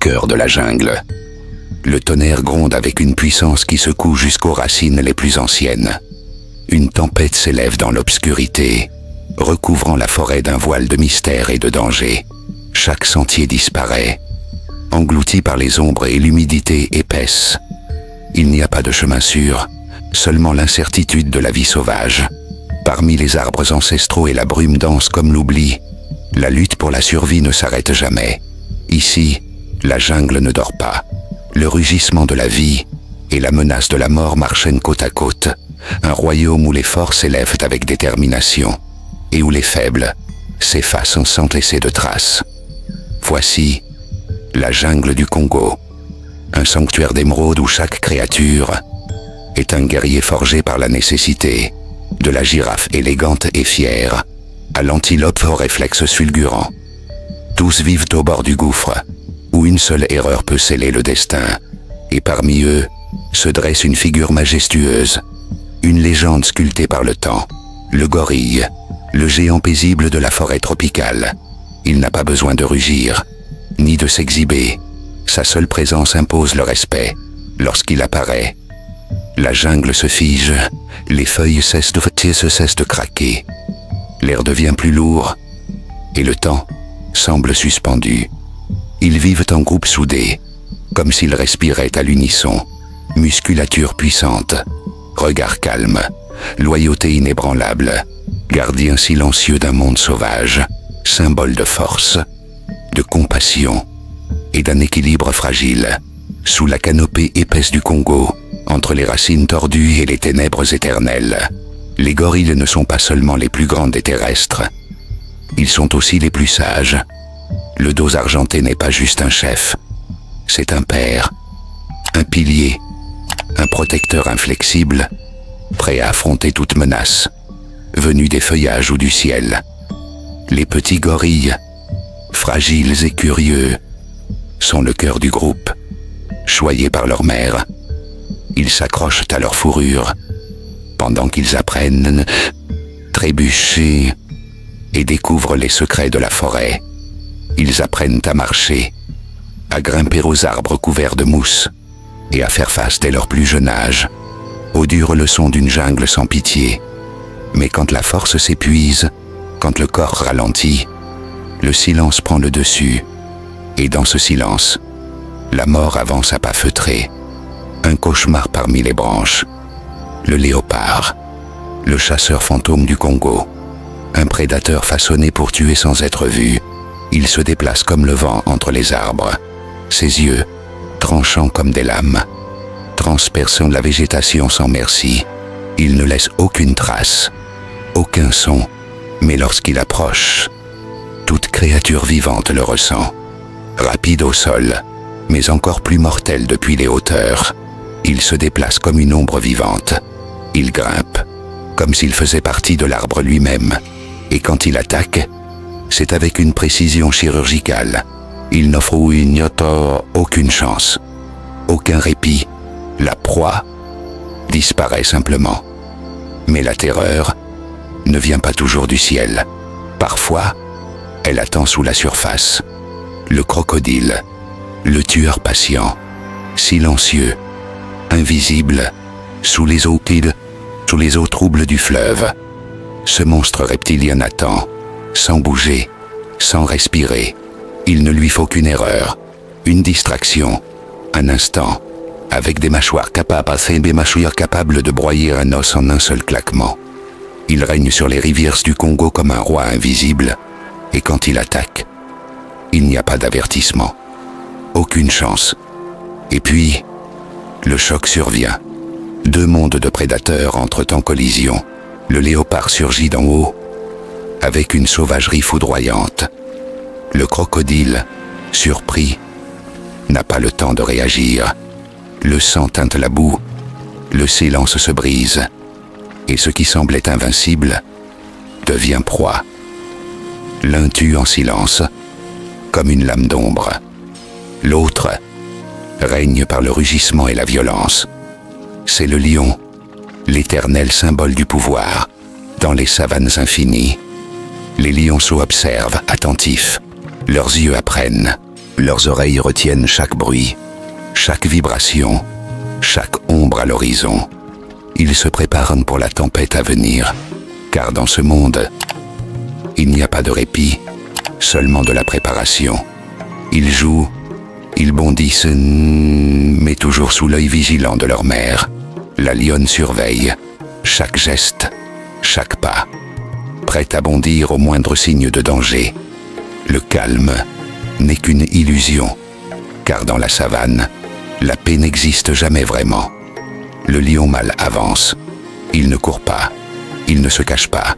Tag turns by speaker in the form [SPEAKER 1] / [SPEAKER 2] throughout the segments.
[SPEAKER 1] cœur de la jungle. Le tonnerre gronde avec une puissance qui secoue jusqu'aux racines les plus anciennes. Une tempête s'élève dans l'obscurité, recouvrant la forêt d'un voile de mystère et de danger. Chaque sentier disparaît, englouti par les ombres et l'humidité épaisse. Il n'y a pas de chemin sûr, seulement l'incertitude de la vie sauvage. Parmi les arbres ancestraux et la brume dense comme l'oubli, la lutte pour la survie ne s'arrête jamais. Ici, la jungle ne dort pas. Le rugissement de la vie et la menace de la mort marchaient côte à côte. Un royaume où les forts s'élèvent avec détermination et où les faibles s'effacent sans laisser de traces. Voici la jungle du Congo, un sanctuaire d'émeraude où chaque créature est un guerrier forgé par la nécessité, de la girafe élégante et fière à l'antilope aux réflexes fulgurants. Tous vivent au bord du gouffre, où une seule erreur peut sceller le destin, et parmi eux se dresse une figure majestueuse, une légende sculptée par le temps, le gorille, le géant paisible de la forêt tropicale. Il n'a pas besoin de rugir, ni de s'exhiber. Sa seule présence impose le respect. Lorsqu'il apparaît, la jungle se fige, les feuilles cessent de craquer. L'air devient plus lourd, et le temps semble suspendu. Ils vivent en groupe soudé, comme s'ils respiraient à l'unisson. Musculature puissante, regard calme, loyauté inébranlable, gardien silencieux d'un monde sauvage, symbole de force, de compassion et d'un équilibre fragile. Sous la canopée épaisse du Congo, entre les racines tordues et les ténèbres éternelles, les gorilles ne sont pas seulement les plus grands des terrestres, ils sont aussi les plus sages. Le dos argenté n'est pas juste un chef, c'est un père, un pilier, un protecteur inflexible, prêt à affronter toute menace, venue des feuillages ou du ciel. Les petits gorilles, fragiles et curieux, sont le cœur du groupe, choyés par leur mère. Ils s'accrochent à leur fourrure, pendant qu'ils apprennent, trébuchent et découvrent les secrets de la forêt. Ils apprennent à marcher, à grimper aux arbres couverts de mousse, et à faire face dès leur plus jeune âge aux dures leçons d'une jungle sans pitié. Mais quand la force s'épuise, quand le corps ralentit, le silence prend le dessus, et dans ce silence, la mort avance à pas feutrés. Un cauchemar parmi les branches. Le léopard, le chasseur fantôme du Congo, un prédateur façonné pour tuer sans être vu. Il se déplace comme le vent entre les arbres, ses yeux, tranchants comme des lames, transperçant la végétation sans merci. Il ne laisse aucune trace, aucun son, mais lorsqu'il approche, toute créature vivante le ressent. Rapide au sol, mais encore plus mortel depuis les hauteurs, il se déplace comme une ombre vivante. Il grimpe, comme s'il faisait partie de l'arbre lui-même, et quand il attaque, c'est avec une précision chirurgicale. Il n'offre aucune chance, aucun répit. La proie disparaît simplement. Mais la terreur ne vient pas toujours du ciel. Parfois, elle attend sous la surface. Le crocodile, le tueur patient, silencieux, invisible, sous les eaux troubles du fleuve. Ce monstre reptilien attend, sans bouger, sans respirer. Il ne lui faut qu'une erreur, une distraction, un instant, avec des mâchoires capables de broyer un os en un seul claquement. Il règne sur les rivières du Congo comme un roi invisible, et quand il attaque, il n'y a pas d'avertissement, aucune chance. Et puis, le choc survient. Deux mondes de prédateurs entrent en collision. Le léopard surgit d'en haut, avec une sauvagerie foudroyante. Le crocodile, surpris, n'a pas le temps de réagir. Le sang teinte la boue, le silence se brise, et ce qui semblait invincible devient proie. L'un tue en silence, comme une lame d'ombre. L'autre règne par le rugissement et la violence. C'est le lion, l'éternel symbole du pouvoir, dans les savanes infinies. Les lionceaux observent, attentifs. Leurs yeux apprennent. Leurs oreilles retiennent chaque bruit, chaque vibration, chaque ombre à l'horizon. Ils se préparent pour la tempête à venir, car dans ce monde, il n'y a pas de répit, seulement de la préparation. Ils jouent, ils bondissent, mais toujours sous l'œil vigilant de leur mère. La lionne surveille chaque geste, chaque pas, prête à bondir au moindre signe de danger. Le calme n'est qu'une illusion, car dans la savane, la paix n'existe jamais vraiment. Le lion mâle avance. Il ne court pas, il ne se cache pas.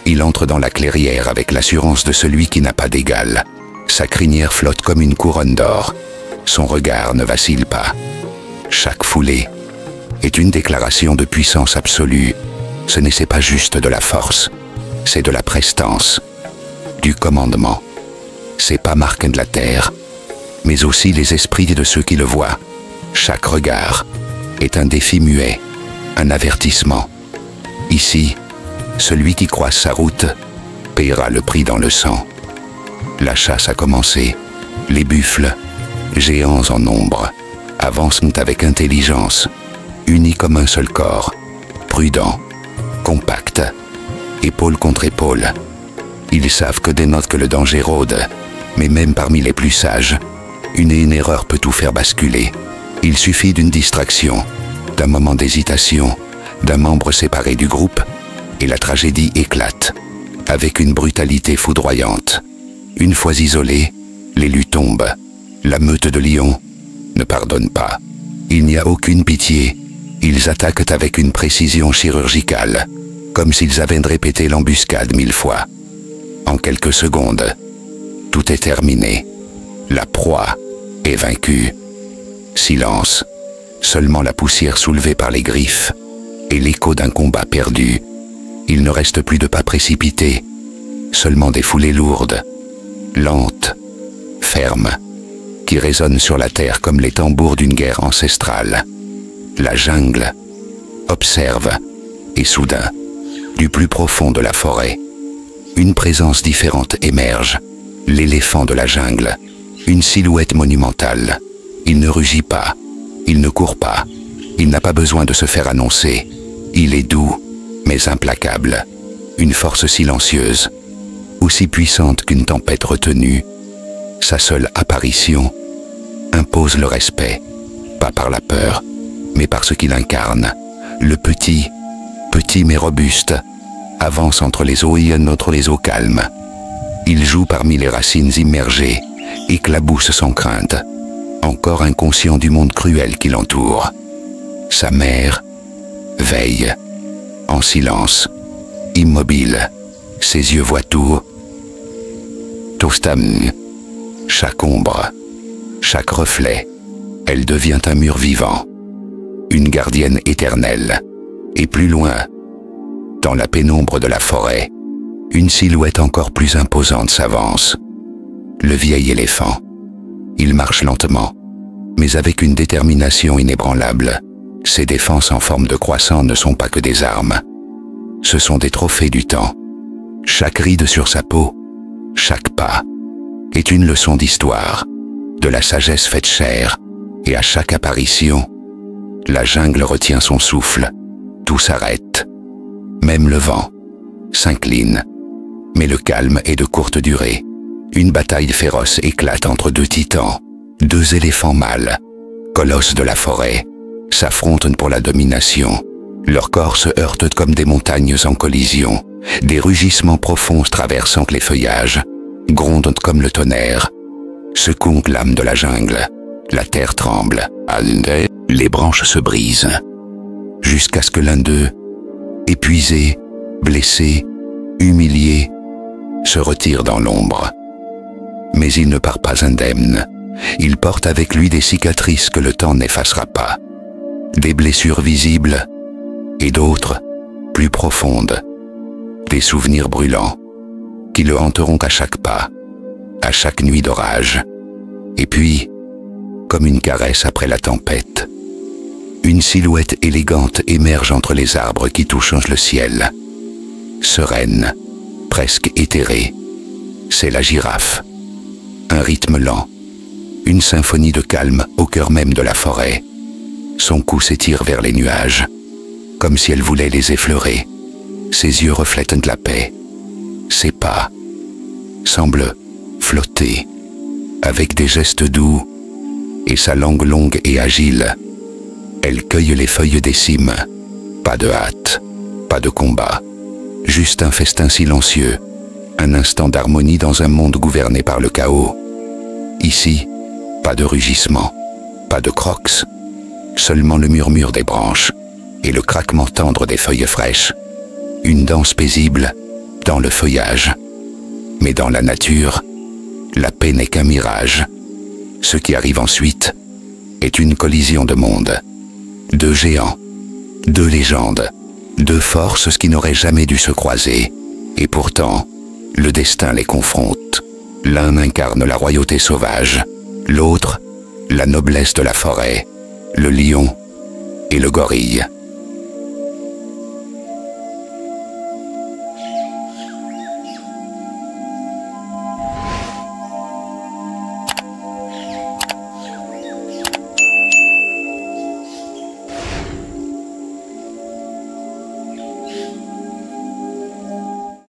[SPEAKER 1] Il entre dans la clairière avec l'assurance de celui qui n'a pas d'égal. Sa crinière flotte comme une couronne d'or. Son regard ne vacille pas. Chaque foulée est une déclaration de puissance absolue. Ce n'est pas juste de la force, c'est de la prestance, du commandement. C'est pas marque de la terre, mais aussi les esprits de ceux qui le voient. Chaque regard est un défi muet, un avertissement. Ici, celui qui croise sa route paiera le prix dans le sang. La chasse a commencé. Les buffles, géants en nombre, avancent avec intelligence, unis comme un seul corps, prudents, compacts, épaule contre épaule. Ils savent que des notes que le danger rôde, mais même parmi les plus sages, une erreur peut tout faire basculer. Il suffit d'une distraction, d'un moment d'hésitation, d'un membre séparé du groupe, et la tragédie éclate, avec une brutalité foudroyante. Une fois isolés, l'élu tombe. La meute de lions ne pardonne pas. Il n'y a aucune pitié. Ils attaquent avec une précision chirurgicale, comme s'ils avaient répété l'embuscade 1000 fois. En quelques secondes, tout est terminé. La proie est vaincue. Silence, seulement la poussière soulevée par les griffes et l'écho d'un combat perdu. Il ne reste plus de pas précipités, seulement des foulées lourdes, lentes, fermes, qui résonnent sur la terre comme les tambours d'une guerre ancestrale. La jungle observe, et soudain, du plus profond de la forêt, une présence différente émerge. L'éléphant de la jungle, une silhouette monumentale. Il ne rugit pas, il ne court pas, il n'a pas besoin de se faire annoncer. Il est doux, mais implacable, une force silencieuse, aussi puissante qu'une tempête retenue. Sa seule apparition impose le respect, pas par la peur, mais par ce qu'il incarne. Le petit mais robuste, avance entre les eaux et entre les eaux calmes. Il joue parmi les racines immergées, éclabousse sans crainte, encore inconscient du monde cruel qui l'entoure. Sa mère veille, en silence, immobile, ses yeux voient tout. Tostam, chaque ombre, chaque reflet, elle devient un mur vivant, une gardienne éternelle. Et plus loin, dans la pénombre de la forêt, une silhouette encore plus imposante s'avance. Le vieil éléphant. Il marche lentement, mais avec une détermination inébranlable. Ses défenses en forme de croissant ne sont pas que des armes. Ce sont des trophées du temps. Chaque ride sur sa peau, chaque pas, est une leçon d'histoire, de la sagesse faite chair, et à chaque apparition, la jungle retient son souffle. Tout s'arrête. Même le vent s'incline. Mais le calme est de courte durée. Une bataille féroce éclate entre deux titans, deux éléphants mâles, colosses de la forêt, s'affrontent pour la domination. Leurs corps se heurtent comme des montagnes en collision. Des rugissements profonds traversant les feuillages, grondent comme le tonnerre, secouent l'âme de la jungle. La terre tremble. Les branches se brisent, jusqu'à ce que l'un d'eux, épuisé, blessé, humilié, se retire dans l'ombre. Mais il ne part pas indemne. Il porte avec lui des cicatrices que le temps n'effacera pas. Des blessures visibles et d'autres, plus profondes. Des souvenirs brûlants qui le hanteront à chaque pas, à chaque nuit d'orage. Et puis, comme une caresse après la tempête, une silhouette élégante émerge entre les arbres qui touchent le ciel. Sereine, presque éthérée, c'est la girafe. Un rythme lent, une symphonie de calme au cœur même de la forêt. Son cou s'étire vers les nuages, comme si elle voulait les effleurer. Ses yeux reflètent la paix. Ses pas semblent flotter, avec des gestes doux, et sa langue longue et agile. Elle cueille les feuilles des cimes. Pas de hâte, pas de combat, juste un festin silencieux, un instant d'harmonie dans un monde gouverné par le chaos. Ici, pas de rugissement, pas de crocs, seulement le murmure des branches et le craquement tendre des feuilles fraîches. Une danse paisible dans le feuillage. Mais dans la nature, la paix n'est qu'un mirage. Ce qui arrive ensuite est une collision de mondes. Deux géants, deux légendes, deux forces qui n'auraient jamais dû se croiser. Et pourtant, le destin les confronte. L'un incarne la royauté sauvage, l'autre, la noblesse de la forêt, le lion et le gorille.